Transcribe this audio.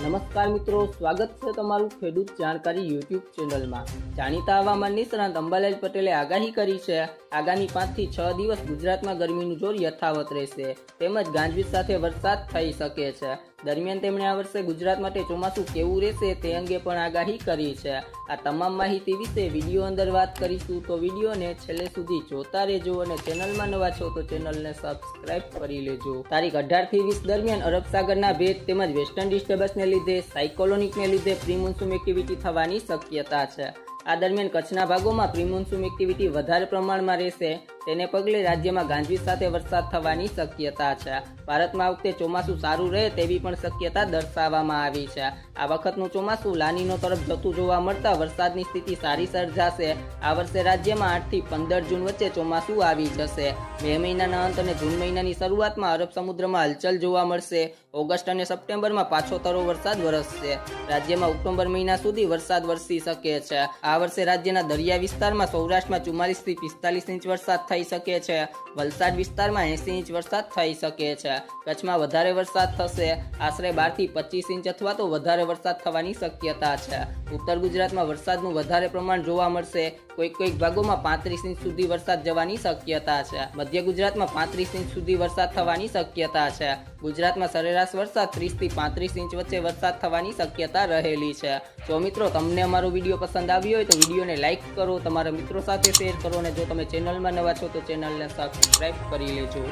નમસ્કાર મિત્રો, સ્વાગત છે તમારું ખેડૂત જાણકારી યુટ્યુબ ચેનલમાં। જાણીતા હવામાન નિષ્ણાત અંબાલાલ પટેલે આગાહી કરી છે આગામી 5 થી 6 દિવસ ગુજરાતમાં ગરમીનું જોર યથાવત રહેશે તેમજ ગાજવીજ સાથે વરસાદ થઈ શકે છે। દરમિયાન તેમણે આ વર્ષે ગુજરાત માટે ચોમાસું કેવું રહેશે તે અંગે પણ આગાહી કરી છે। આ તમામ માહિતી વિશે વિડીયો અંદર વાત કરીશું, તો વિડીયોને છેલ્લે સુધી જોતા રહેજો અને ચેનલમાં નવા છો તો ચેનલને સબસ્ક્રાઇબ કરી લેજો। તારીખ 18 થી 20 દરમિયાન અરબ સાગરના ભેજ તેમજ વેસ્ટર્ન ડિસ્ટર્બન્સને લીધે સાયક્લોનિકને લીધે પ્રી મોન્સૂન એક્ટિવિટી થવાની શક્યતા છે। આ દરમિયાન કચ્છના ભાગોમાં પ્રી મોન્સૂન એક્ટિવિટી વધારે પ્રમાણમાં રહેશે, તેને પગલે રાજ્યમાં ગાજવીજ સાથે વરસાદ થવાની શક્યતા છે। ભારતમાં આ વખતે ચોમાસું સારું રહે તેવી પણ શક્યતા દર્શાવવામાં આવી છે। આ વખતનું ચોમાસું લાનીનો તરફ જતું જોવા મળતા વરસાદની સ્થિતિ સારી સર્જાશે। આ વર્ષે રાજ્યમાં 8 થી 15 જૂન વચ્ચે ચોમાસું આવી જશે। મે મહિનાના અંત અને જૂન મહિનાની શરૂઆતમાં અરબ સમુદ્રમાં હલચલ જોવા મળશે। ઓગસ્ટ અને સપ્ટેમ્બરમાં પાછોતરો વરસાદ વરસશે। રાજ્યમાં ઓક્ટોબર મહિના સુધી વરસાદ વરસી શકે છે। આ વર્ષે રાજ્યના દરિયા વિસ્તારમાં સૌરાષ્ટ્રમાં 44 થી 45 ઇંચ વરસાદ થઈ શકે છે। વલસાડ વિસ્તારમાં 80 ઇંચ વરસાદ થઈ શકે છે। કચ્છમાં વધારે વરસાદ થશે, આશરે 12 થી 25 ઇંચ અથવા તો વધારે વરસાદ થવાની શક્યતા છે। ઉત્તર ગુજરાતમાં વરસાદનું વધારે પ્રમાણ જોવા મળશે, કોઈક ભાગોમાં 35 ઇંચ સુધી વરસાદ જવાની શક્યતા છે। મધ્ય ગુજરાતમાં 35 ઇંચ સુધી વરસાદ થવાની શક્યતા છે। ગુજરાતમાં સરેરાશ વરસાદ 30 થી 35 ઇંચ વચ્ચે વરસાદ થવાની શક્યતા રહેલી છે। તો મિત્રો, તમને અમારો વિડીયો પસંદ આવ્યો હોય તો વિડીયોને લાઇક કરો, તમારા મિત્રો સાથે શેર કરો અને જો તમે ચેનલમાં નવા છો તો ચેનલને સબસ્ક્રાઇબ કરી લેજો।